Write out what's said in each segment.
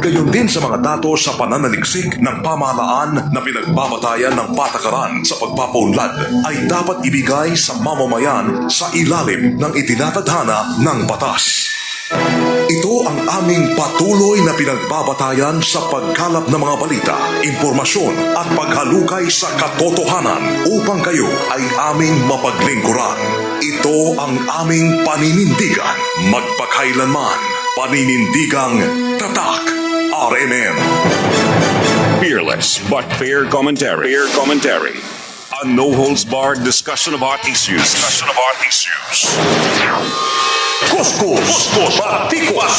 Gayon din sa mga datos sa pananaliksik ng pamahalaan na pinagbabatayan ng patakaran sa pagpapaunlad ay dapat ibigay sa mamamayan sa ilalim ng itinatadhana ng batas. Ito ang aming patuloy na pinagbabatayan sa pagkalap ng mga balita, impormasyon at paghalukay sa katotohanan upang kayo ay aming mapaglingkuran. Ito ang aming paninindigan, magpakailanman, paninindigang tatak RMN. Fearless but fair commentary. Fair commentary. A no-holds-barred discussion of hot issues. Kuskus, Batikos,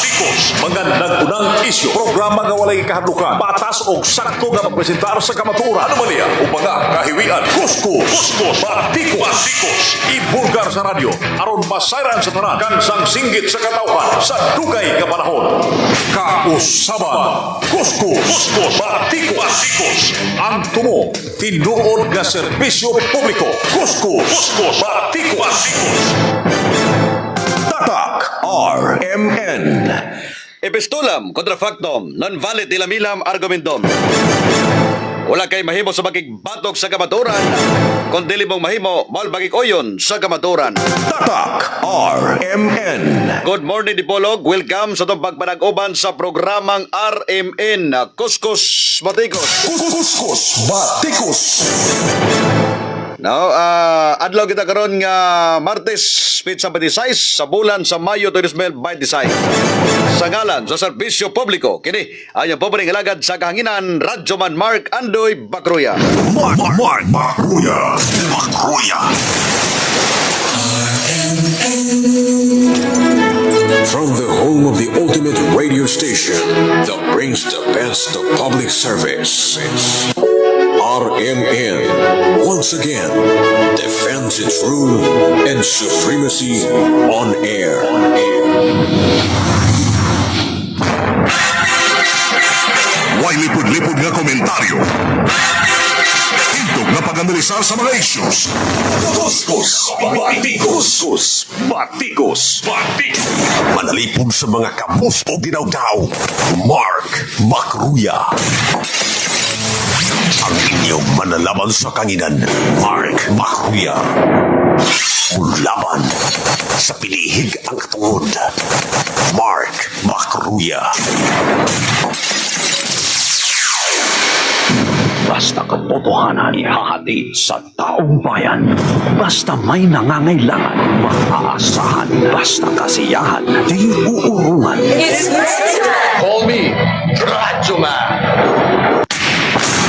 magandang unang isyu. Programa nga walay kahadlukan, patas o sakto nga magpresentar sa kamaturan. Anomalya, upaga, kahiwian. Kuskus, Batikos, ibulgar sa radyo, aron masayran sa tanan, kansang singgit sa katawhan, sa dugay ka panahon. Kausaban, Kuskus, Batikos, ang tumo, tinuod nga serbisyo publiko. Kuskus, Batikos. Tatak RMN. Epistulam kontra factum, non valid ilamilam argumentum. Wala kay mahimo sa bagig-batok sa kamaturan, kung dili mong mahimo, mal bagig-oyon sa kamaturan. Tatak RMN. Good morning, Dipolog. Welcome sa itong pagpanag-uban sa programang RMN, Kuskus Batikos. Kuskus Batikos. Now, adlaw kita karon nga Martes, Pizza 26 sa bulan sa Mayo 2026. Sa ngalan sa serbisyo publiko, kini ang pobreng alagad sa kahanginan, Radyoman Mark Andoy Bacruya. Mark Bacruya. From the home of the ultimate radio station that brings the best of public service, RMN once again defends its rule and supremacy on air. Way lipod-lipod nga komentaryo. Hintog na pag-analisar sa mga issues. Kuskus Batikos. Manalipog sa mga kamus o ginaw-gaw, Mark Bacruya. Ang inyong manalaman sa kanginan, Mark Bacruya. Laban sa pilihig ang katungod, Mark Bacruya. Basta katotohanan ihahatid sa taong bayan. Basta may nangangailangan, maaasahan. Basta kasiyahan, di uurungan. Call me Radyoman.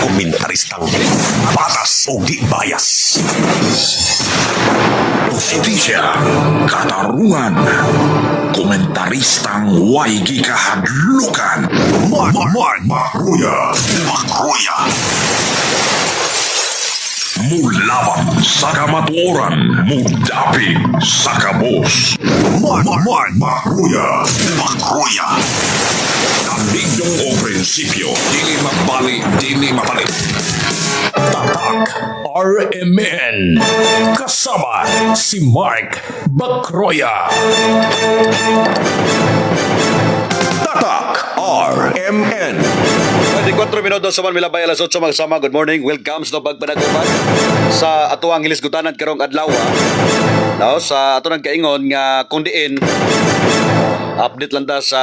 Komentaristang patas o di bias. Justisya, katarungan, komentaristang waigi kahadlukan. Mark Bacruya. Mulaban sa kamatuoran, mudapig sa kabos. Mark Bacruya. Kandigyong o prinsipyo, dili mabali, dili mapalit. Tatak RMN. Kasama si Mark Bacruya. Tatak RMN. 24 minutos sa Manmilabay, alas 8 magsama. Good morning. Welcome sa pagpanag-uban sa ato ang hilisgutanan karong adlaw. Now, sa ato nang kaingon nga kung diin update lang ta sa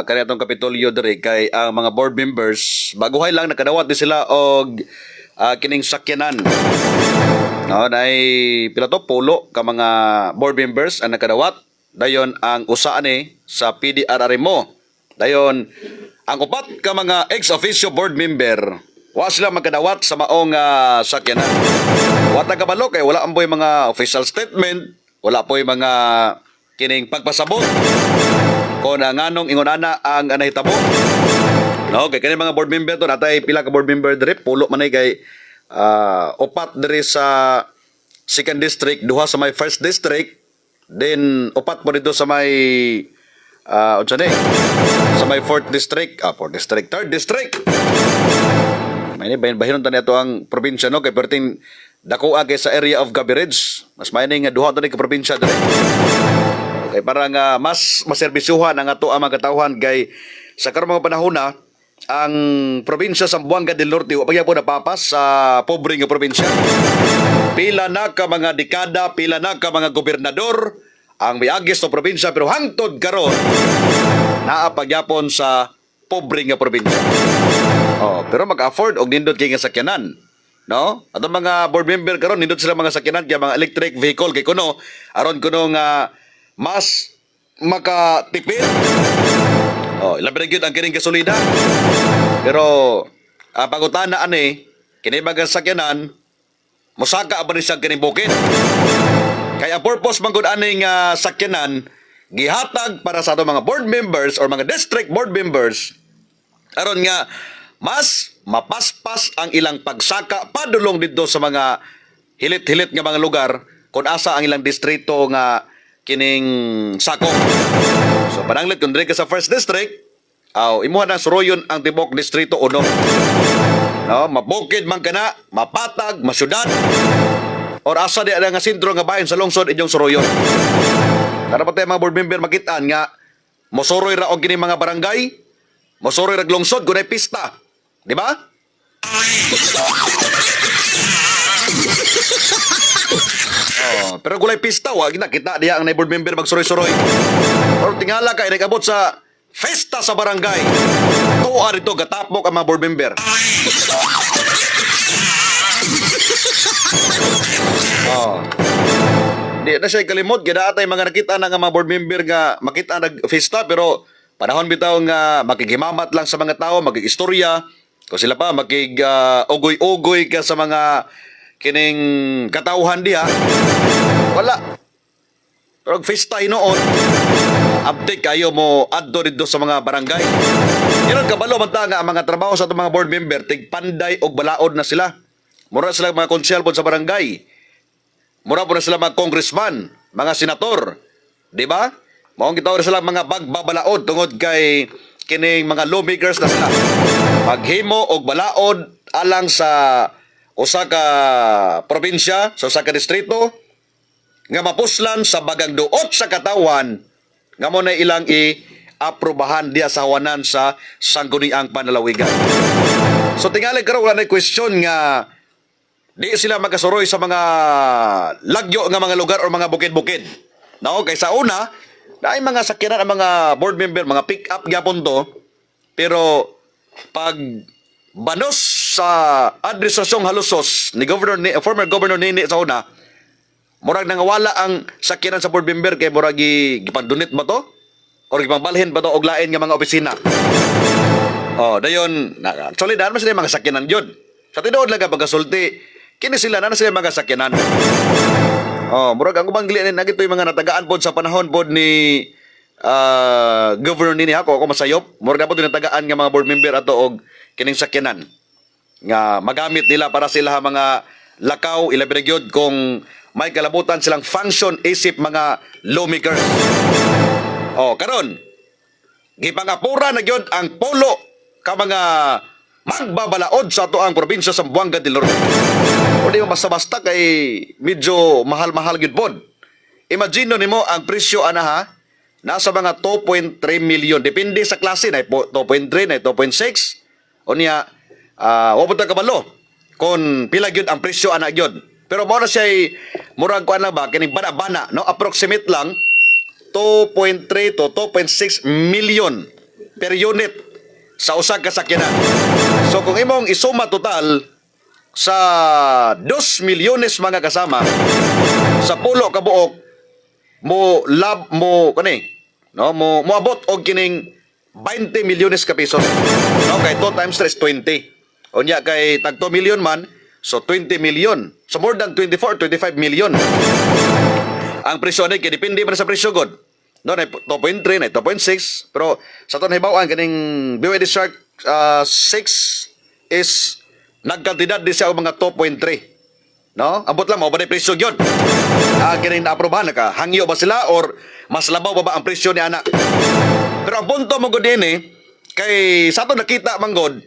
kanitong Kapitolyo diri kay ang mga board members baguhay lang nakadawat din sila og kining sakyanan. No, nay pila to pulo ka mga board members ang nakadawat. Dayon ang usa ani sa PDRRMO. Dayon ang upat ka mga ex-officio board member wa sila magkadawat sa maong sakyanan. Wata kabalo kay wala amboy mga official statement, wala po'y mga kining pagpasabot kung nganong ingonana ang nahitabo. No, kay kani mga board member to natay pila ka board member diri, pulo man ay kay upat diri sa second district, duha sa may first district, then upat po dito sa may sa may fourth district, third district. May ni bahinon ta niya ang probinsya no kay perting dako agi sa area of Gabiridge. Mas may nga duha to ni ka probinsya diri. Kay para nga mas maserbisyuhan ang ato ang mga katawhan kay sa karong mga panahon na ang probinsya sa Zamboanga del Norte wa pa gyapon napapas sa pobre nga probinsya. Pila na ka mga dekada, pila na ka mga gobernador ang miagis sa probinsya pero hangtod karon naa pa gyapon sa pobre nga probinsya. Pero mag-afford og nindot kay nga sakyanan. No? Atong mga board member karon nindot sila mga sakyanan kay mga electric vehicle kay kuno aron kuno nga mas makatipid. Labi na gyud ang kining gasolina. Pero pangutana ani kini mga sakyanan mosaka ba ni siya kining bukid. Kaya purpose man gud ani nga sakyanan gihatag para sa atong mga board members or mga district board members aron nga mas mapaspas ang ilang pagsaka padulong dito sa mga hilit-hilit nga mga lugar kung asa ang ilang distrito nga kining sakop. So pananglit kung diri ka sa first district, imuha na suroyon ang tibok distrito 1. No, mabukid man kana, mapatag, masyudad, or asa di nga sentro nga bahin sa lungsod inyong suroyon. Para pa tayo mga board member makitaan nga mosuroy ra og kining mga barangay, mosuroy ra lungsod kunay pista. Di ba? Pero gulay pista, wag na kita diya ang board member magsuroy-suroy. Pero tingala kay nagabot sa festa sa barangay. Tuwa rito gatapok ang mga board member. Di na siya kalimot gid atay mga nakita na nga mga board member nga makita nag festa pero panahon bitaw nga makigimamat lang sa mga tao, magigistorya. Kung sila pa ugoy-ugoy ka sa mga kining katauhan diha. Wala. Pero festa hinoon, update kayo mo adto dito sa mga barangay. Yan kabalo man ta nga ang mga trabaho sa atong mga board member tigpanday og balaod na sila. Mura sila mga konsyel pod sa barangay. Mura po na sila mga congressman, mga senator. Di ba? Maong gitawag sila mga bagbabalaod tungod kay kining mga lawmakers na sila. Maghimo og balaod alang sa usa ka probinsya, sa usa ka distrito nga mapuslan sa bagang duot sa katawan nga mo na ilang i-aprobahan diya sa hawanan sa sangguniang panalawigan. So tingali karon wala na question nga di sila magkasuroy sa mga lagyo nga mga lugar o mga bukid-bukid. No, kay sa una, naay mga sakyanan ang mga board member, mga pick up gyapon to. Pero pag banos sa administrasyong halusos ni former Governor Nini sa una, murag nangawala ang sakyanan sa board member kay murag gipandunit ba to? Or gipangbalhin ba to og lain nga mga opisina? Dayon, actually daan man sila mga sakyanan yun. Sa tinuod lang kapag kasulti, kini sila na sila mga sakyanan. Murag ang ubang gilian na gito yung mga natagaan pod sa panahon pod ni Governor Nini ako masayop. Murag na pod yung natagaan nga mga board member ato og kining sakyanan nga magamit nila para sila mga lakaw ilabi na gyud kung may kalabutan silang function isip mga lawmakers. Karon gipangapura na gyud ang polo ka mga magbabalaod sa ato ang probinsya sa Zamboanga del Norte. O di basta-basta kay medyo mahal-mahal gyud pod. Imagine nimo ang presyo ana nasa mga 2.3 million depende sa klase na 2.3 na 2.6 o niya wa pud ta kabalo kung pila gyud ang presyo ana gyud. Pero mo na siya murag kuan lang ba kining bana-bana no approximate lang 2.3 to 2.6 million per unit sa usa ka sakyanan. So kung imong isuma total sa 2 milyones mga kasama sa pulo ka buok mo abot og kining 20 milyones ka pesos. No, kay 2 times 3 is 20. Unya kay tag 2 million man, so 20 million. So more than 24, 25 million. Ang presyo ni kay depende man sa presyo god. No, na 2.3 na 2.6 pero sa ton hibaw-an kaning BYD Shark 6 is nagkantidad di siya og mga 2.3. No? Ambot lang mo ba na presyo gyud? Kining naaprobahan naka hangyo ba sila or mas labaw ba ang presyo ni ana? Pero ang punto mo gud dinhi kay sa ato nakita manggod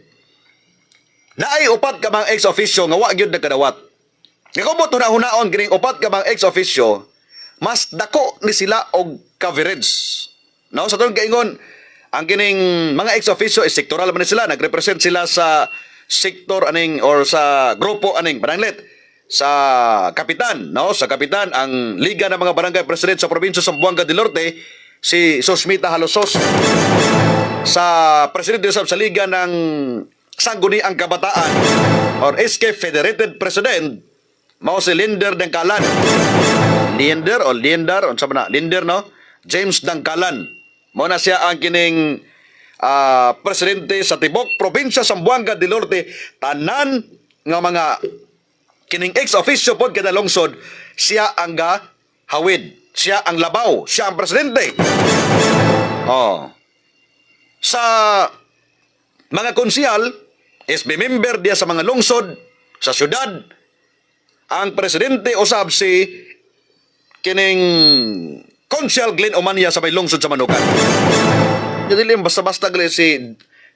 naay upat ka mga ex-officio nga wa gyud nagkadawat. Nagumot hunaon kining upat ka mga ex-officio mas dako ni sila og coverage. No, sa tong kaingon ang kining mga ex-officio is sektoral man sila, nagrepresent sila sa sektor aning or sa grupo aning pananglit sa kapitan, no? Sa kapitan ang Liga ng mga Barangay President sa probinsya sa Zamboanga del Norte si Sosmita Halosos. Sa presidente sa Liga ng Sangguniang Kabataan or SK Federated President mao si Linder Dangkalan. Linder unsa man na? Linder, no? James Dangkalan. Mao na siya ang kining presidente sa tibok probinsya sa Zamboanga del Norte. Tanan nga mga kining ex-officio pod kada lungsod, siya ang hawid, siya ang labaw, siya ang presidente. Oh. Sa mga konsihal, SB member diya sa mga lungsod, sa syudad, ang presidente usab si kining Konsyal Glenn Omania sa may lungsod sa Manukan. Dili basta-basta gali si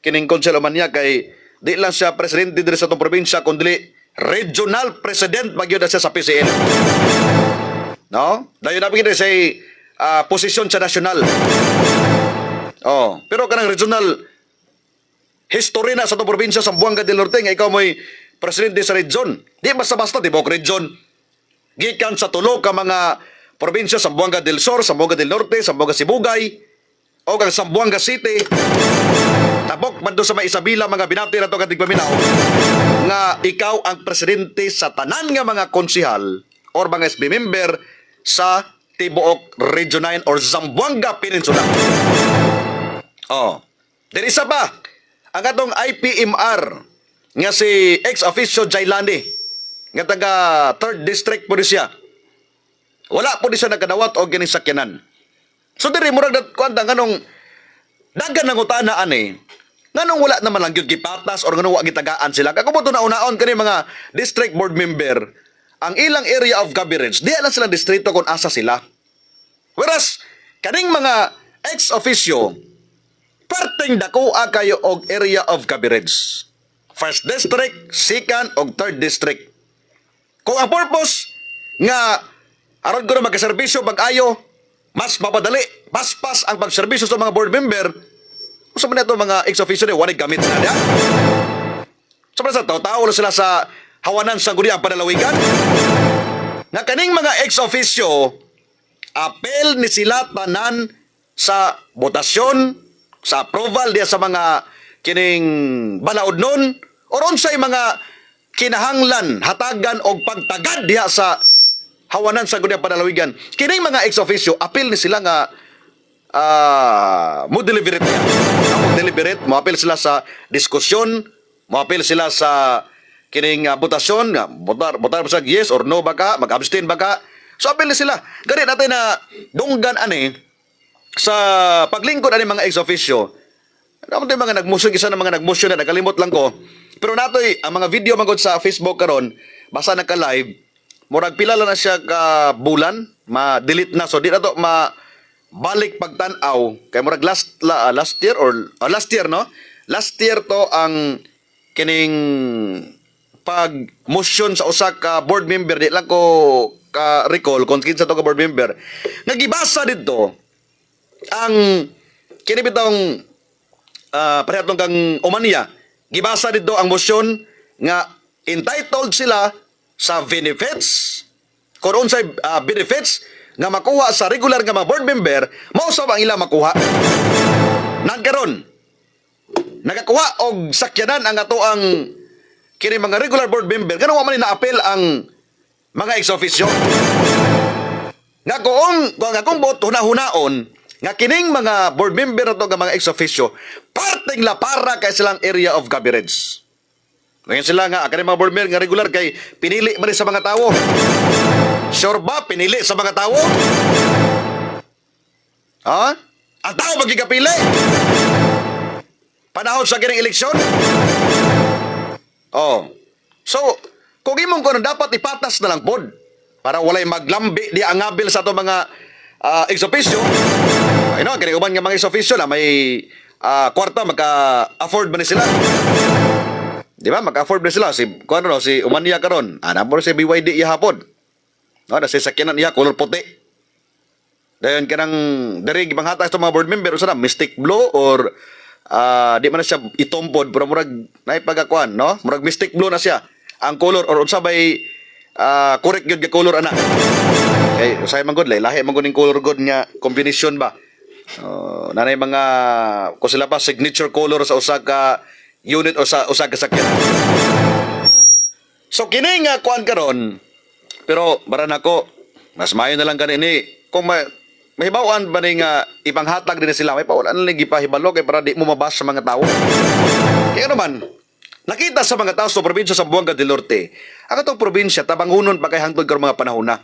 kining Konsyal Omania kay di lang siya presidente diri sa tong probinsya kundi regional president magyud siya sa PCL. No? Dayon na pagid sa posisyon sa nasyonal. Oh, pero kanang regional history na sa tong probinsya sa Zamboanga del Norte nga ikaw mo'y presidente sa region. Di basta-basta tibok region. Gikan sa tulo ka mga probinsya sa Zamboanga del Sur, Zamboanga del Norte, Zamboanga Sibugay, o kang Zamboanga City. Tabok man doon sa may Isabela mga binati na ito katig paminaw nga ikaw ang presidente sa tanan nga mga konsihal or mga SB member sa Tibuok Region 9 or Zamboanga Peninsula. Oh, diri isa pa ang atong IPMR nga si ex-officio Jailani nga taga 3rd District po siya. Wala po di siya nagkadawat o ginisakyanan. So diri murag kuanta nganong dagan ng utana ani. Nganong wala naman lang gyud gipatas or nganong wa gitagaan sila. Kako mo to nauna-on kani mga district board member ang ilang area of coverage. Di lang silang distrito kung asa sila. Whereas kaning mga ex-officio perting dakuha kayo og area of coverage. First district, second og third district. Kung ang purpose nga aron ko na magkaserbisyo pag-ayo, mas mapadali, paspas ang pagserbisyo sa mga board member. Kung man ito mga ex-officio ni wanig gamit na niya. Sa tao-tao sila sa hawanan sa guri ang panalawigan. Nga kaning mga ex-officio, apel ni sila tanan sa botasyon, sa approval diya sa mga kining balaod nun, o ron sa'y mga kinahanglan, hatagan o pagtagad diya sa hawanan sa guri ang panalawigan. Kining mga ex-officio, apel ni sila nga mo deliberate niya. Mo deliberate, mo apel sila sa diskusyon, mo apel sila sa kining botasyon, botar sa yes or no baka, mag-abstain baka. So apel ni sila. Gani natin na dunggan ani sa paglingkod ani mga ex-officio. Ano tayo mga nagmusyon, isa na mga nagmusyon na nakalimot lang ko. Pero natoy ang mga video magod sa Facebook karon, basta naka-live, murag pila lang na siya ka bulan, ma-delete na. So di na to balik pagtanaw kay murag last year or last year, no? Last year to ang kining pag motion sa usa ka board member, di lang ko ka recall kung kinsa to ka board member. Nagibasa dito ang kini bitong parehatong kang Omania. Gibasa dito ang motion nga entitled sila sa benefits. Kung unsay benefits nga makuha sa regular nga mga board member, mao sa ang ila makuha. Nagkaron nagakuha og sakyanan ang ato ang kini mga regular board member. Ganun man na-apel ang mga ex-officio. Nga kung akong boto hunahunaon nga kining mga board member ato nga mga ex-officio, parting la para kay silang area of coverage. Ngayon sila nga, kani mga board member nga regular kay pinili man sa mga tao. Sure ba? Pinili sa mga tao? Ha? Ang tao magigapili? Panahon sa kining eleksyon? Oh. So, kung imong ko dapat ipatas na lang pod para walay maglambi di angabil sa ato mga ex-officio. Kani uban nga mga ex-officio na may kwarta maka-afford ba ni sila? Di ba? Maka-afford ba sila? Si Umania karon. Napor si BYD iya hapon. No, nasa sakyanan niya, color puti. Dayon kanang diri gipanghatag sa mga board member usa na mystic blow or di man na siya itompod pero murag naipagakuan, no? Murag mystic blow na siya. Ang color or unsa bay correct gyud nga color ana. Kay usay man gud lahi man gud ning color gud nga combination ba. Nanay mga kung sila pa signature color sa usa ka unit o sa usa ka sakyanan. So kini nga kuan karon pero baran ako mas maayo na lang kanini kung mahibawan ba ni nga ipanghatag din sila may paulan lang gipahibalo kay para di mo mabasa sa mga tao. Kaya naman nakita sa mga tao sa probinsya sa Buanga del Norte ang atong probinsya tabangunon pa kay hangtod karong mga panahon na.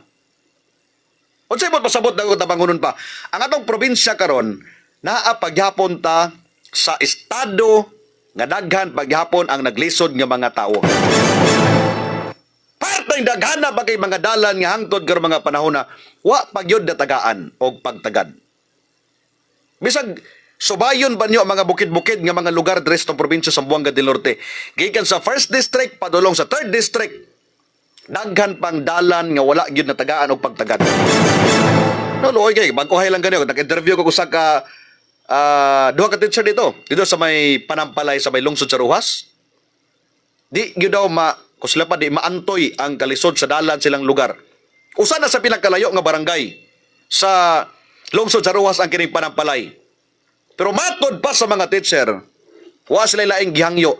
Unsay mo pasabot na tabangunon pa? Ang atong probinsya karon naa paghapon ta sa estado nga daghan paghapon ang naglisod nga mga tao. Parteng daghan na ba kay mga dalan nga hangtod karong mga panahon na wa pagyod na tagaan og pagtagad. Bisag subayon ba niyo ang mga bukid-bukid nga mga lugar dres sa probinsya sa Buanga del Norte. Gikan sa 1st district padulong sa 3rd district daghan pang dalan nga wala gyud na tagaan og pagtagad. No, loy kay magkuhay lang ganyo. Nag-interview ko sa ka duha ka teacher dito sa may Panampalay sa may lungsod sa Rojas. Di gyud daw kung sila pa di maantoy ang kalisod sa dalan silang lugar. Usa na sa pinakalayo nga barangay sa lungsod sa Rojas ang kining Panampalay. Pero matod pa sa mga teacher, wa sila laing gihangyo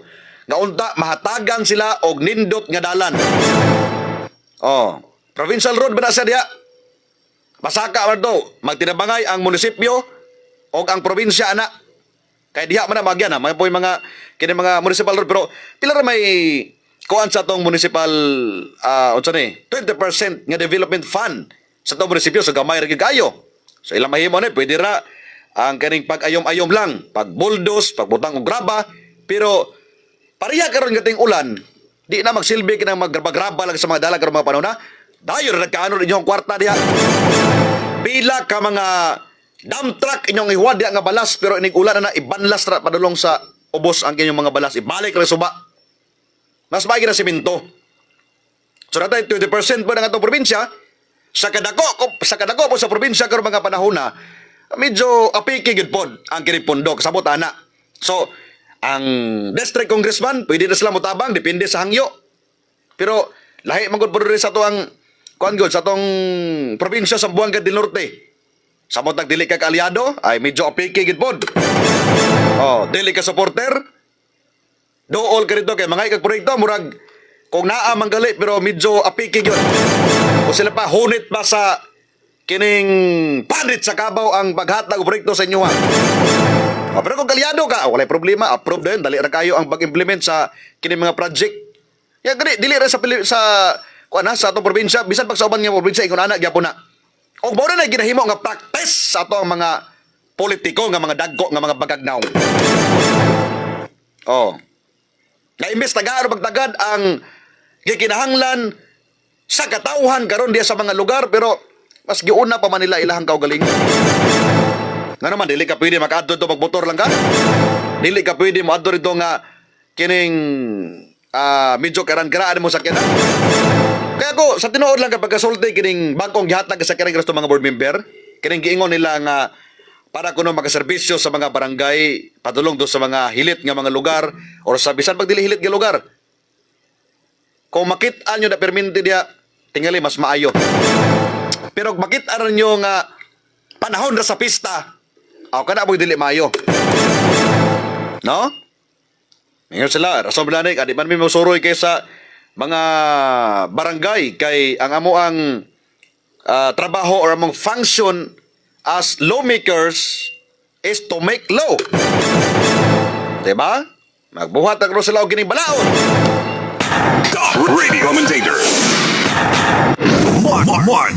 nga unta mahatagan sila og nindot nga dalan. Provincial road ba na siya diha? Masaka man to, magtinabangay ang munisipyo o ang probinsya ana. Kaya diha man na magyan ha, may mga kini mga municipal road pero pila ra may kuan sa tong municipal 20% nga development fund sa tong munisipyo so gamay ra gyud kayo. So ilang mahimo ni pwede ra ang kaning pag-ayom-ayom lang, pag-bulldoze, pagbutang og graba, pero pareha karon gating ulan, di na magsilbi kinang maggraba-graba lang sa mga dala karon mga panahon na. Dayon ra kaano inyong kwarta diha. Bila ka mga dump truck inyong ihuwad diha nga balas pero inig ulan na ibanlas ra padulong sa ubos ang inyong mga balas, ibalik ra suba. Mas maigi na semento. So natay 20% po ng atong probinsya sa kadako po sa probinsya karon mga panahon na medyo apiki gid pod ang kini pondo kasabot ana. So ang district congressman pwede na sila motabang depende sa hangyo. Pero lahi man gud pod sa to ang kuan gud sa tong probinsya sa Buanga del Norte. Samot nagdili ka aliado ay medyo apiki gid pod. Dili ka supporter. Dool ka rito kay mga ikag proyekto murag kung naa manggali pero medyo apiki gyud. O sila pa hunit pa sa kining panit sa kabaw ang paghatag og proyekto sa inyo ha. Pero kung kalyado ka, walay problema, approve din, dali ra kayo ang pag-implement sa kining mga project. Ya dili ra sa sa atong probinsya, bisan pag sa uban nga probinsya ingon ana gyapon na. Og mao na ginahimo nga practice sa atong mga politiko nga mga dagko nga mga bagagnaw. Na imbes tagaan o pagtagad ang gikinahanglan sa katawhan karon diya sa mga lugar pero mas giuna pa man nila ilahang kaugaling. Nga naman dili ka pwede makaadto to magmotor lang ka. Dili ka pwede mo adto rito nga kining medyo karan-karaan mo sakyanan. Kaya ko sa tinuod lang kapag kasulti kining bangkong gihatag sa kining resto mga board member, kining giingon nila nga para kuno makaserbisyo sa mga barangay padulong do sa mga hilit nga mga lugar or sa bisan pag dili hilit nga lugar. Kung makit-an nyo na perminti diya, tingali mas maayo. Pero kung makit-an nyo nga panahon na sa pista, kada mo dili maayo. No? Ngayon sila, rason bilanik, di man may masuroy kay sa mga barangay kay ang amo ang trabaho or among function as lawmakers is to make law. Diba? Magbuhat na sila og gining balaod. Radio commentator.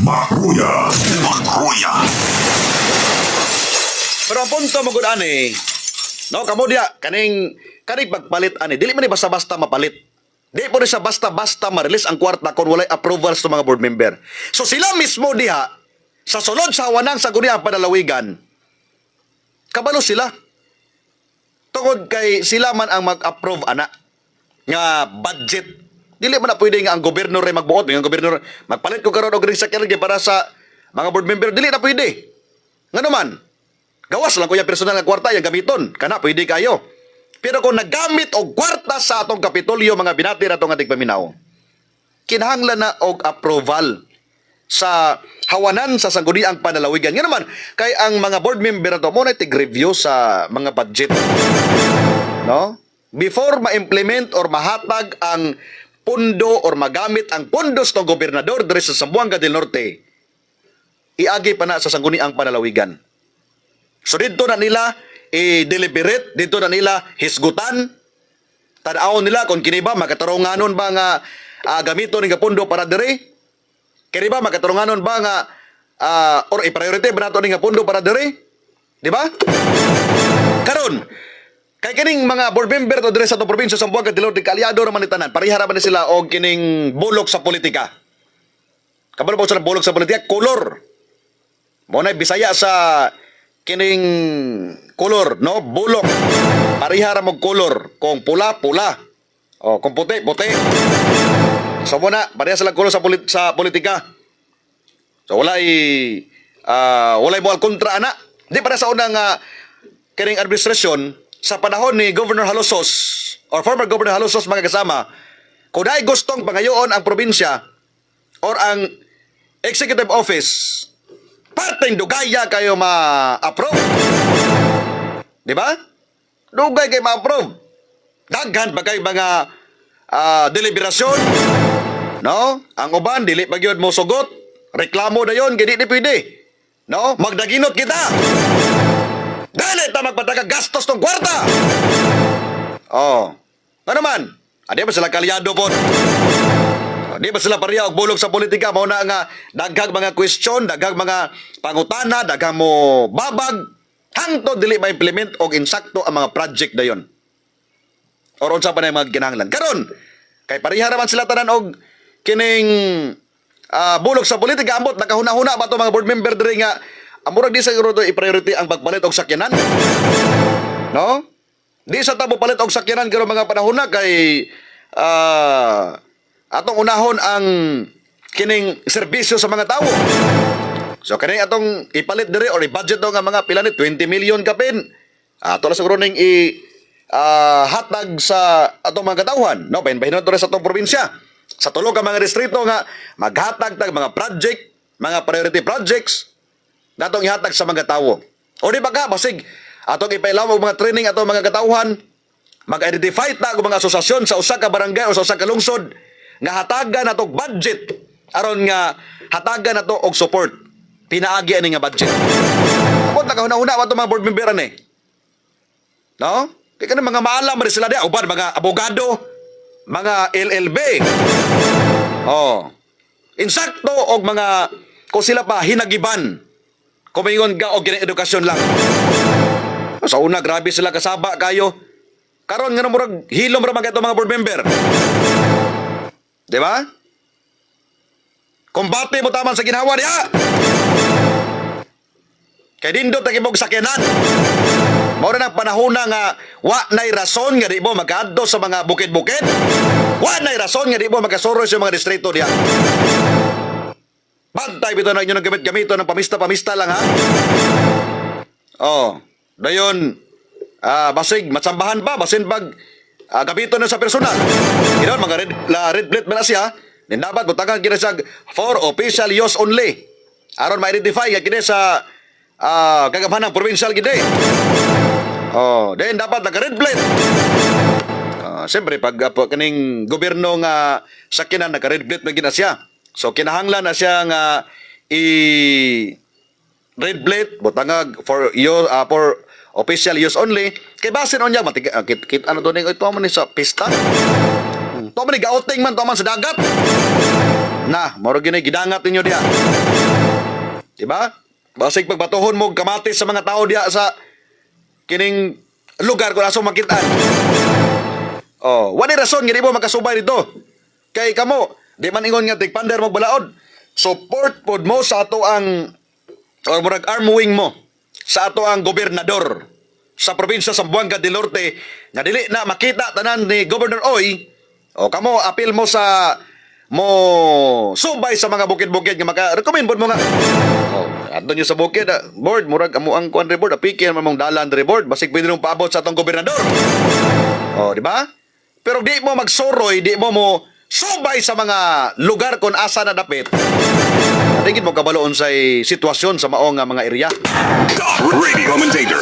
Magruya. Pero ang punto mo gud ani, no, kamo diya kaning pagpalit ani, dili man ni basta-basta mapalit. Di po rin siya basta-basta ma-release ang kwarta kung walay approvals ng mga board member. So sila mismo diha sa sulod sa wanang sa guniang panalawigan, kabalo sila. Tungod kay sila man ang mag-approve ana nga budget. Dili man na pwede nga ang gobyerno rin magbuot, ang gobyerno magpalit ko karon og sakyan para sa mga board member, dili na pwede. Nga naman, gawas lang ko yung personal nga kwarta, yung gamiton. Kana, pwede kayo. Pero kung naggamit og kwarta sa atong Kapitolyo, mga binati na itong ating paminaw, kinahanglan na og approval sa hawanan sa sangguniang panalawigan. Nga naman, kay ang mga board member na ito, muna tig-review sa mga budget. No? Before ma-implement or mahatag ang pundo or magamit ang pundos ng gobernador diri sa Zamboanga del Norte, iagi pa na sa sangguniang panalawigan. So dito na nila i-deliberate, dito na nila hisgutan, tanaw nila kung kini ba makatarunganon ba nga gamito ni pundo para diri, kini ba makatarunganon ba nga or i-priority ba nato ni pundo para diri, di ba? Karon kay kining mga board member to diri sa atong probinsya sa Zamboanga del Norte, kaalyado ra man ni tanan, parihara man ni sila og kining bulok sa politika. Kabalo po sa bulok sa politika, kolor. Mo na Bisaya sa kining kolor, no? Bulok. Parihara mo kolor. Kung pula, pula. O, kung puti, puti. So muna, pareha sila kolor sa politika. So walay mo al kontra ana. Di para sa unang kining administrasyon sa panahon ni Governor Halosos or former Governor Halosos, mga kasama, kung dahil gustong pangayoon ang probinsya or ang executive office, parteng dugaya kayo ma-approve. Di ba? Dugay kayo ma-approve. Daghan pa kayo mga deliberasyon. No? Ang uban, dili pa yun mo sugot. Reklamo na yun, hindi di pwede. No? Magdaginot kita. Dali ta magpataga gastos ng kwarta. Oh. Ano man? Adi ba sila kalyado po? Di ba sila pareha og bulog sa politika? Mao na nga daghang mga question, daghang mga pangutana, daghang mo babag, hangtod dili ma-implement og insakto ang mga project dayon. Or unsa pa na mga kinahanglan. Karon, kay pareha naman sila tanan og kining bulog sa politika, ambot nakahuna-huna ba to mga board member diri nga amurag di sa siguro i-priority ang pagpalit og sakyanan. No? Di sa tabo palit og sakyanan karon mga panahon na kay atong unahon ang kining serbisyo sa mga tawo. So kani atong ipalit diri or i-budget do nga mga pila ni 20 million kapin. Ato na siguro ning hatag sa atong mga katawhan, no? Bahin-bahin to sa atong probinsya. Sa tulo ka mga distrito nga maghatag tag mga project, mga priority projects natong ihatag sa mga tawo. O di ba ka basig atong ipailaw og mga training atong mga katawhan, mag-identify ta og mga asosasyon sa usa ka barangay o sa usa ka lungsod nga hatagan nato budget aron nga hatagan nato og support pinaagi ani nga budget. Amot nakahuna-huna wa to mga board member ani. No? Kay kanang mga maalam man sila di uban mga abogado, mga LLB. Oh. Insakto og mga kung sila pa hinagiban. Kumingon ka og edukasyon lang. Sa una grabe sila kasaba kayo. Karon nga murag hilom ra man mga board member. Di ba? Kumbate mo taman sa ginhawa diha. Kay dindot ang imong sakyanan. Mao na ng panahon nga wa nay rason nga di mo magkaadto sa mga bukid-bukid. Wa nay rason nga di mo magkasuro sa mga distrito diha. Bantay bitaw na inyo ng gamit-gamito ng pamista-pamista lang ha. Oh, dayon basig matsambahan pa basin pag gabito na sa personal. Ginoon mga red plate man na siya. Then dapat butagan kina siya for official use only. Aron ma-identify kini sa kagamhanang provincial gid. Oh, then dapat naka-red plate. Siyempre pag kaning gobyerno nga sakyanan naka-red plate man gina siya. So kinahanglan na siya nga red plate butangag for official use only. Kay basin on niya kit ano to ning ito man ni sa pista. To man ni ga-outing man to man sa dagat. Na, moro gini gidangat ninyo diha. Diba? Basig pagbatuhon mo kamatis sa mga tao diha sa kining lugar kung aso makitaan. Oh, wala rason nga di mo makasubay dito. Kay kamo, di man ingon nga tigpander mo balaod. Support pod mo sa ato ang or murag arm wing mo sa ato ang gobernador sa probinsya sa Zamboanga del Norte nga dili na makita tanan ni Governor Oy. O kamo apil mo sa mo subay sa mga bukid-bukid nga maka-recommend mo nga. Oh, Ato nyo sa bukid, board, murag amo ang kuan board, apiki naman mong dalan board, basig pwede nung paabot sa atong gobernador. Oh, di ba? Pero di mo magsoroy, di mo subay sa mga lugar kung asa na dapit. Tingin mo kabaloon sa sitwasyon sa maong nga mga area. Top radio commentator.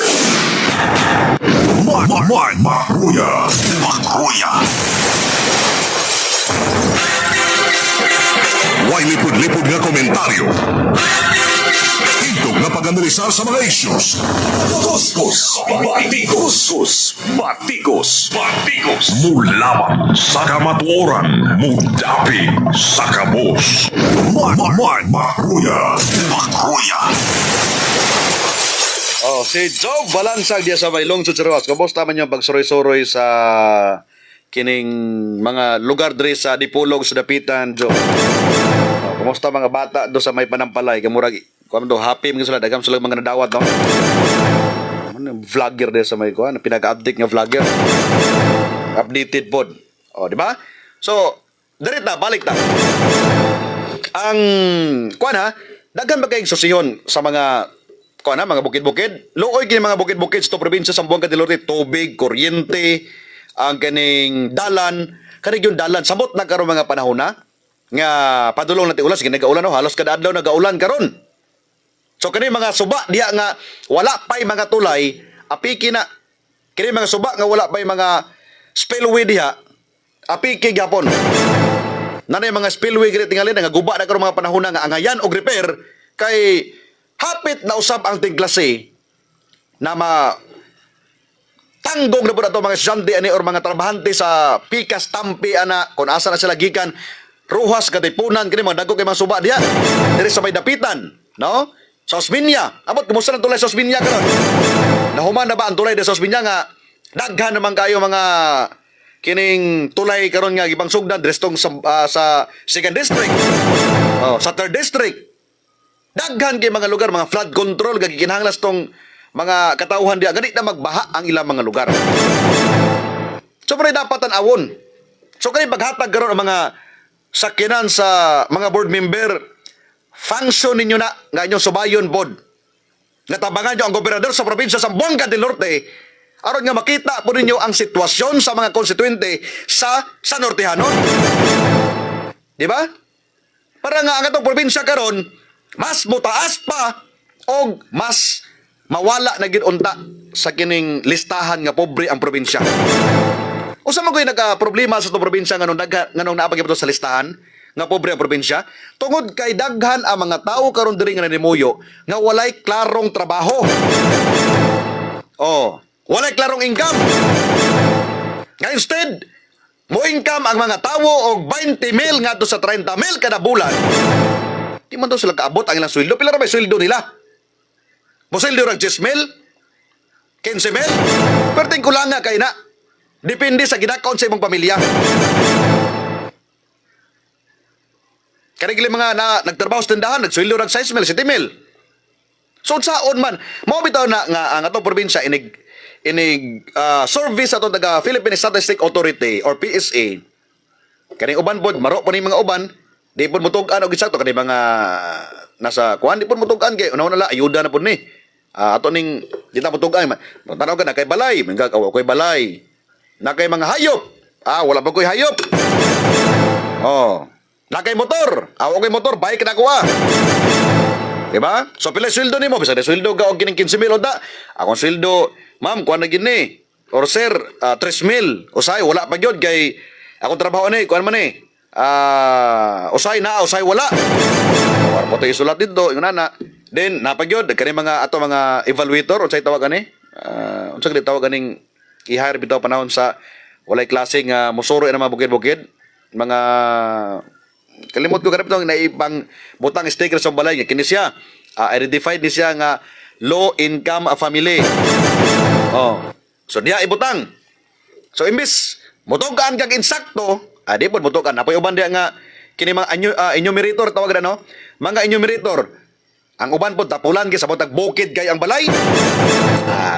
Makruya. Way lipod-lipod nga komentaryo. Hintog nga pag-analisar sa mga issues. Batikos. Mulawan sa kamatuoran. Mudapig sa kabos. Makruya. Oh, si Job Balansag diya sa may lungsod sa Roas. Kamusta man yung pagsuroy-suroy sa kining mga lugar diri sa Dipolog sa Dapitan, Job? Oh, kamusta mga bata do sa may Panampalay? Kamurag kuan do happy mga sila dagam sila mga nadawat no. Ano vlogger diya sa may kuan, pinaka-update nga vlogger. Updated pod. Oh, di ba? So, dirit na balik ta. Ang kuan ha, daghan ba kayong sosyon sa mga kuan ha, mga bukid-bukid? Luoy kini mga bukid-bukid sa probinsya sa Buanga del Norte, tubig, kuryente, ang kaning dalan, kaning yung dalan samot na karon mga panahon na nga padulong natin ulan, sige nagaulan no, halos kada adlaw nagaulan karon. So kani mga suba diha nga wala pay mga tulay, apiki na kini mga suba nga wala pay mga spillway diha, apiki gyapon. Nanay mga spillway gid tingali nga guba na karon mga panahon na nga angayan og repair kay hapit na usab ang tingklase na tanggong na po na ito mga estudyante ani or mga trabahante sa Pikas, Tampi, ana, kung asa na sila gikan, Ruhas, Katipunan, kini mga dagko kay mga suba diya, diri sa may dapitan, no? Sa Osminya, abot, kumusta na tulay sa Osminya karon? Nahuman na ba ang tulay sa Osminya nga, daghan naman kayo mga kining tulay karon nga gibang sugdan drestong sa 2nd district, sa 3rd district. Daghan kay mga lugar, mga flood control, gagikinhanglas tong mga katauhan diya, ganit na magbaha ang ilang mga lugar. So, pero dapat tanawon. So, kayo paghatag karon ang mga sakyanan sa mga board member, function ninyo na nga inyong subayon bod. Natabangan nyo ang gobernador sa probinsya sa Buanga del Norte, aron nga makita po ninyo ang sitwasyon sa mga konstituente sa Nortehanon. Di ba? Para nga ang atong probinsya karon mas mutaas pa o mas mawala na gid unta sa kining listahan nga pobre ang probinsya. Usa man koy nagka-problema sa itong probinsya nganong naapagibot sa listahan nga pobre ang probinsya tungod kay daghan ang mga tao karon diri nga nanimuyo nga walay klarong trabaho. Oh, walay klarong income. Nga instead mo income ang mga tao og 20,000 ngadto sa 30,000 kada bulan. Di man daw sila kaabot ang ilang sweldo. Pila ra may sweldo nila? Moseldo rag 10,000? 15,000? Pero kulang nga kay na. Depende sa ginakaon sa imong pamilya. Kaya mga nagtrabaho sa tindahan, nagsweldo rag 6,000, 7,000. So saon man, mao bitaw na nga ang atong probinsya inig service ato taga Philippine Statistics Authority or PSA. Kaning uban pod maro po ni mga uban, di pod mutug-an og eksakto kani mga nasa kuan di pod mutug-an kay una la ayuda na pod ni. Ato ning di ta mutug-an. Tanaw ka na kay balay, mangga koy balay. Na kay mga hayop. Wala pa koy hayop. Oh, na kay motor. Okay motor, bike na kuha. Diba? So pila sweldo nimo? Bisa na sweldo ka og kining 15,000 unta. Akong sweldo, ma'am, kuan na gini. Or sir, 3,000. Usay wala pa gyud kay akong trabaho ni, kuan man ni. Usay wala. War po tayo sulat dito, yung nana. Then, napagyod, kani mga ato mga evaluator, unsay tawag ani? Unsay tawag aning i-hire bitaw panahon sa walay klase nga musuro na mga bukid-bukid. Mga kalimot ko kanap itong naibang butang sticker sa balay nga kini siya. Identified ni siya nga low income family. Oh. So diya ibutang. So imbis mutugan kag insakto, di po mutugan. Apoy uban diya nga kini mga enumerator tawag na no. Mga enumerator. Ang uban po tapulan kay sa butag bukid kay ang balay.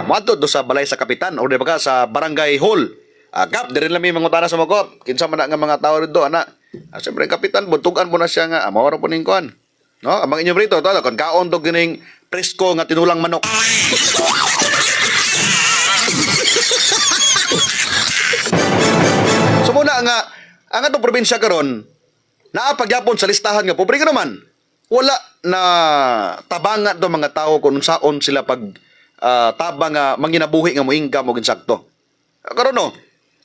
Moadto do sa balay sa kapitan o di ba ka sa barangay hall. Kap diri lang may mangutana sa mga kinsa man nga mga tao dito ana. Siyempre kapitan buntugan mo na siya nga mawara po ning kuan. No, amang inyo rito to kon kaon to gining presko nga tinulang manok. So muna nga ang atong probinsya karon naa pagyapon sa listahan nga pobre ka naman. Wala na tabangan to mga tao kung saon sila pag tabang nga manginabuhi nga moingka mo ginsakto. Karon no,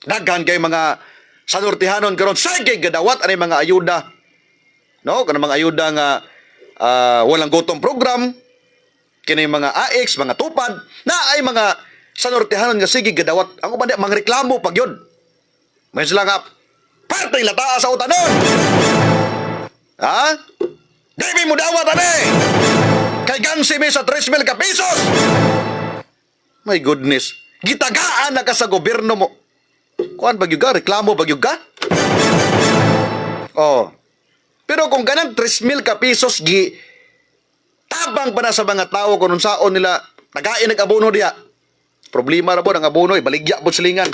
daghan kay mga sanortihanon karon sige gadawat ani mga ayuda. No, kanang mga ayuda nga walang gotong program, kini mga AX, mga tupad, na ay mga sanortihanon nga sige gadawat. Ang uban mga reklamo pag yun. May sila nga parteng lataa sa utanon. Ha? Di mo dawat ani. Kay gansi mi sa 3,000 ka pesos. My goodness. Gitagaan na ka sa gobyerno mo. Kuan bagyug ka? Reklamo bagyug ka? Oh. Pero kung ganang 3,000 ka pesos gi tabang pa na sa mga tao kung unsaon nila tagain nag-abono diya. Problema na po ang abono, baligya po silingan.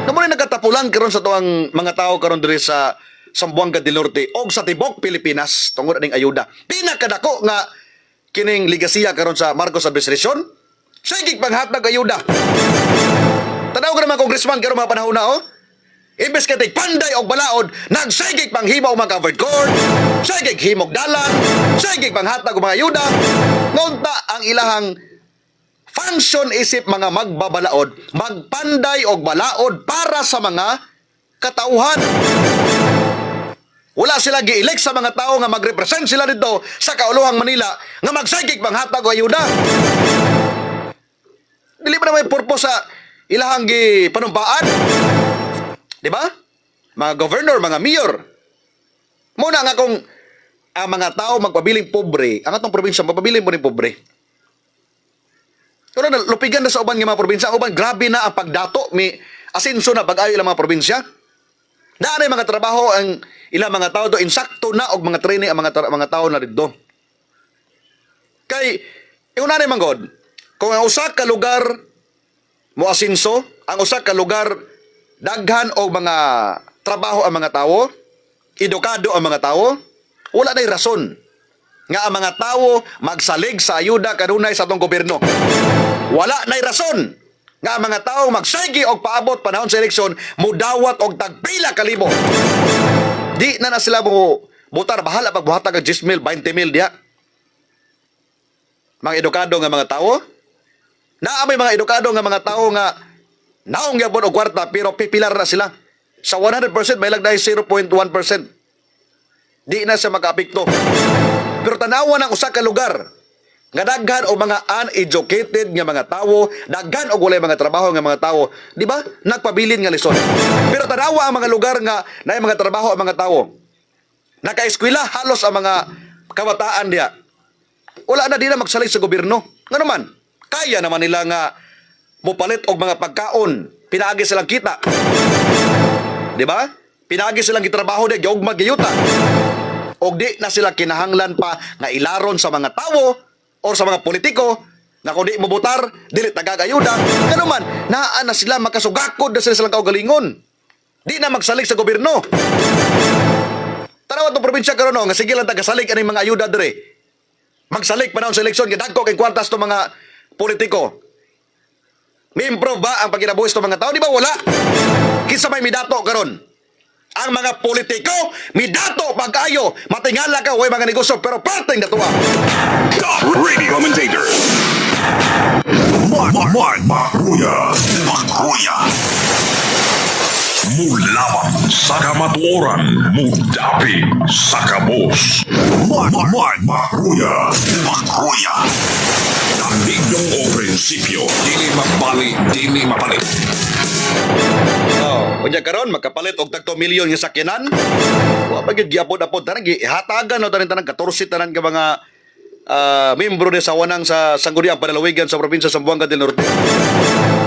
Naman ay nagkatapulan karon sa tuang mga tao karon diri sa Zamboanga del Norte o sa tibok Pilipinas tungod aning ayuda. Pinakadako nga kining ligasiya karon sa Marcos administrasyon. Sige panghatag ayuda. Tanaw ka naman congressman karon mga panahon na oh. Imbes ka panday og balaod, nagsigig panghimaw mga covered court, sigig himog dalan, sigig panghatag og mga ayuda. Ngunta ang ilahang function isip mga magbabalaod, magpanday og balaod para sa mga katauhan. Wala sila gi-elect sa mga tao nga magrepresent sila dito sa kauluhang Manila nga magsigig panghatag og ayuda. Dili pa na may purpose sa ilahang gi panumpaan. Di ba? Mga governor, mga mayor. Muna nga kung ang mga tao magpabiling pobre, ang atong probinsya magpabiling po rin pobre. Pero lupigan na sa uban ng mga probinsya, ang uban grabe na ang pagdato, may asinso na pag-ayo ilang mga probinsya. Naanay mga trabaho ang ilang mga tao do insakto na og mga training ang mga tao na dito. Kay unanay manggod, kung ang usa ka lugar mo asinso, ang usa ka lugar daghan og mga trabaho ang mga tao, edukado ang mga tao, wala na'y rason nga ang mga tao magsalig sa ayuda kanunay sa atong gobyerno. Wala na'y rason nga ang mga tao magsigi og paabot panahon sa eleksyon mudawat og tagpila ka libo. Di na sila mo butar bahala pagbuhatag og 10,000, 20,000 diha. Mga edukado nga mga tao, may mga edukado nga mga tao nga naong yapon og kwarta pero pipilar na sila. Sa 100% may lagday 0.1%. Di na siya makaapekto. Pero tanawan ang usa ka lugar nga daghan og mga uneducated nga mga tawo, daghan og walay mga trabaho nga mga tawo, di ba? Nagpabilin nga lisod. Pero tanawa ang mga lugar nga naay mga trabaho ang mga tawo. Naka-eskwela halos ang mga kabataan diya. Wala na di na magsalig sa gobyerno. Nga naman, kaya naman nila nga mupalit og mga pagkaon, pinaagi silang kita. Di ba? Pinaagi silang gitrabaho di gyud magyuta. Og di na sila kinahanglan pa nga ilaron sa mga tawo o sa mga politiko na kung di mo butar, dili tagagayuda. Nga naman, naa na sila makasugakod na sila silang kaugalingon. Di na magsalig sa gobyerno. Tanaw atong probinsya karon nga sige lang tagasalig aning mga ayuda dire. Magsalig panahon sa eleksyon gidagko kay kwartas to mga politiko. May-improve ba ang pagkinabuhis ng mga tao? Di ba wala? Kinsa may midato karon? Ang mga politiko, midato pag-ayo. Matingala ka, way mga negosyo, pero parteng datuwa. Top radio commentator. Mark Ruya. Mulaban sa kamatuoran, mudapig sa kabos. Mark Ruya. Tanigdong o prinsipyo, dili magbali, dili mapalit. Kunya karon makapalit og tagto milyon nga sakyanan. Wa pa gyud giapod-apod tanan gihatagan no tanan 14 tanan ka mga membro ni sa wanang sa sangguniang panalawigan sa probinsya sa Zamboanga del Norte.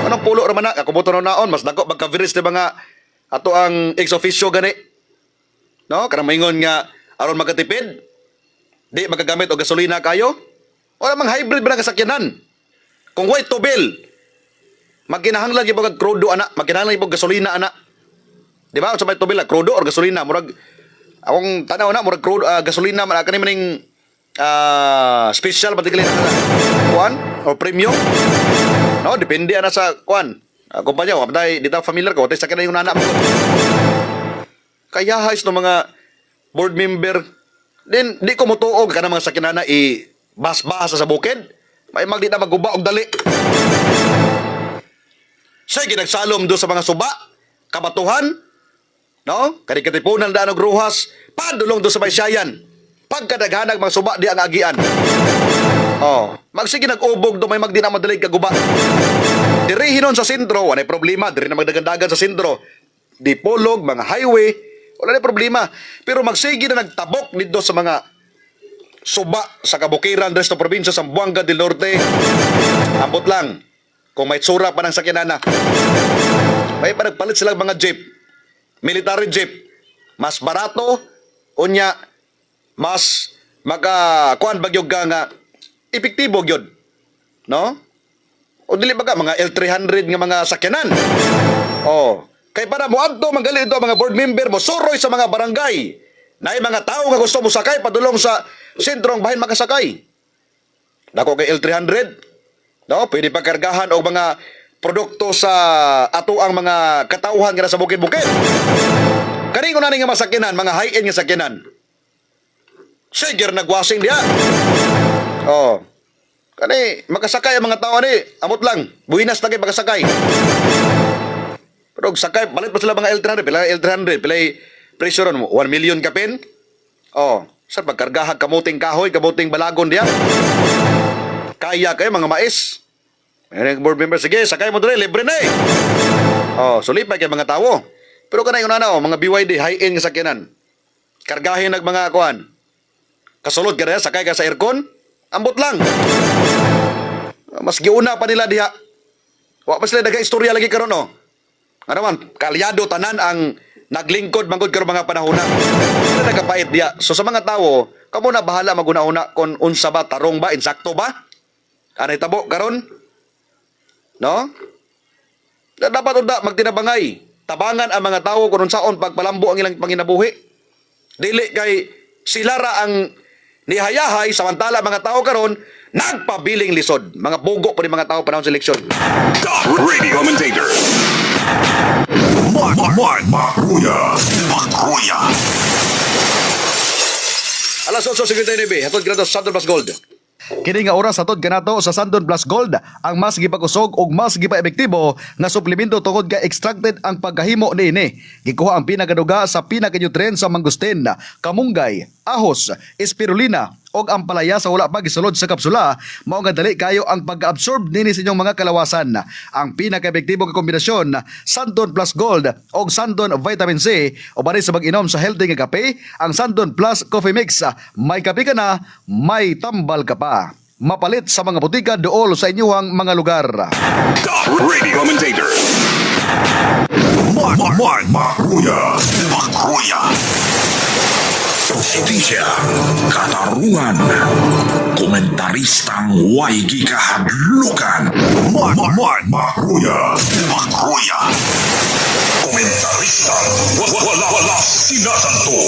Anong pulo ra man na ako motor naon mas dako pagka-virus de mga ato ang ex officio gani. No, kanang maingon nga aron makatipid di magagamit og gasolina kayo. Wala mang hybrid ba nga sakyanan. Kung white to bill, magkinahanglan gyud pag crudo ana, magkinahanglan gyud gasolina ana. Di ba? Sa may to bill, crudo or gasolina murag Akong tanaw na murag crude gasolina man kani maning special particularly na kuan o premium. No, depende ana sa kuan. Kumpanya, wa tay dita familiar ko, tay sakyan na yung nana mo. Kaya hays no mga board member din di ko motuog kana mga sakyanana i bas-basa sa bukid. May magdi na maguba og dali. Say ginagsalom do sa mga suba, kabatuhan, no? Kani katipunan daan og ruhas, padulong do sa Baysayan. Pagkadaghanag mga suba di ang agian. Oh, magsige nag-ubog do may magdi na madalig kaguba. Diri hinon sa sentro, wala problema, diri na magdagandagan sa sentro. Di polog, mga highway, wala na problema. Pero magsige na nagtabok dito sa mga suba sa kabukiran dito sa probinsya sa Buanga del Norte. Ambot lang. Kung may tsura pa ng sakyanana. May pa nagpalit silang mga jeep. Military jeep. Mas barato. Unya. Mas makakuan bagyog ka nga. Epektibo yun. No? O dili ba ka mga L300 nga mga sakyanan? Oh. Kay para mo adto manggali ito mga board member mo suroy sa mga barangay. Na mga tao nga gusto mo sakay padulong sa sentrong bahin makasakay. Dako kay L300. No, pwede pa kargahan og mga produkto sa ato ang mga katauhan nga sa bukid-bukid. Kani ko na nga masakyanan, mga high-end nga sakyanan. Sige nagwasing diya. Oh. Kani makasakay ang mga tao ani, amot lang. Buhinas tagay makasakay. Pero sakay balit pa sila mga L300, pila L300, pila presyo ron mo 1 million kapin. Oh, sa pagkargahan kamuting kahoy, kamuting balagon diya. Kaya kayo mga mais. Mayroong board member, sige, sakay mo doon, libre na eh. Oh, sulipay kayo mga tao. Pero kanay yung nanaw, mga BYD, high-end nga sakyanan. Kargahin ng mga kuhan. Kasulod ka na, sakay ka sa aircon, ambot lang. Mas giuna pa nila diha. Wa pa sila naga-istorya lagi karon no. Ano man, kalyado tanan ang naglingkod mangod karon mga panahon na. Sila nagapait diha. So sa mga tao, kamo na bahala maguna-una kung unsa ba, tarong ba, insakto ba? Anay tabo karon? No? Dapat unda magtinabangay. Tabangan ang mga tao kung unsaon pagpalambo ang ilang panginabuhi. Dili kay sila ra ang nihayahay samantala mga tao karon nagpabiling lisod. Mga bugo pa rin mga tao panahon sa eleksyon. Top radio commentator. Makruya. Alas 8:59, hatod grado sa Sandon Plus Gold. Kini nga oras hatod kanato sa Sandon Plus Gold ang mas gipakusog ug mas gipaepektibo nga suplemento tungod ka extracted ang pagkahimo niini. Gikuha ang pinagaduga sa pinaka-nutrient sa mangustin, kamunggay, ahos, spirulina og ang palaya sa wala pa gisulod sa kapsula mao nga dali kayo ang pag-absorb nini sa inyong mga kalawasan. Ang pinaka-epektibo nga kombinasyon Sandon Plus Gold og Sandon Vitamin C o bali sa mag-inom sa healthy nga kape, ang Sandon Plus Coffee Mix. May kape ka na, may tambal ka pa. Mapalit sa mga butika dool sa inyong mga lugar. Top radio commentator. Makruya. Hustisya, katarungan, komentaristang way gikahadlukan. Makruya. Komentaristang wala sinasanto.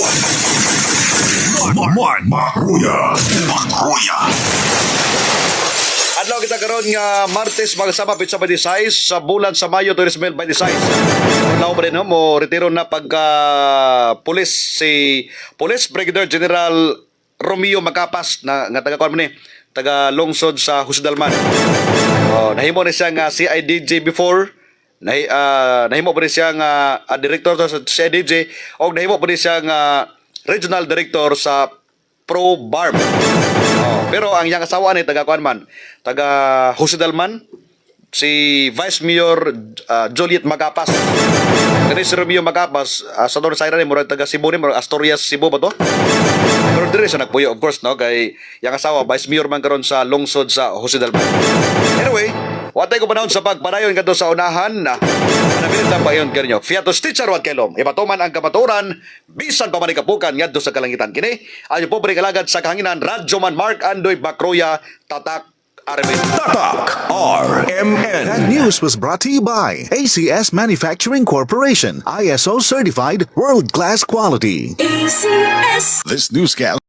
Makruya. Adlaw kita karon nga Martes magsama pitsa 26 sa bulan sa Mayo 2026. Adlaw pa rin no, mo retiro na pagka pulis si Police Brigadier General Romeo Macapas na nga taga kuan mo ni taga lungsod sa Husdalman. Nahimo ni siya nga CIDJ before. Nahimo pa rin siya nga director sa CIDJ o nahimo pa rin siya nga regional director sa Pro Barb. Pero ang iyang asawa ni taga kuan man, taga Husdalman, si Vice Mayor Juliet Magapas. Kani si Romeo Magapas, sa doon sa ni murag taga Cebu ni, murag Asturias, Cebu ba to? Pero dire sa nagpuyo of course no kay iyang asawa Vice Mayor man karon sa lungsod sa Husdalman. Anyway, watay ko panahon sa pagpadayon kadto sa unahan na manabilit lang pa yun kanyo. Fiatos teacher wat kailom. Ipatuman ang kamaturan bisan pa man ikapukan ngadto sa kalangitan kini. Ayo pobre kalagad sa kahanginan Radyo Man Mark Andoy Bakroya tatak Arvin. Tatak RMN. That news was brought to you by ACS Manufacturing Corporation, ISO certified world-class quality. ACS. This newscast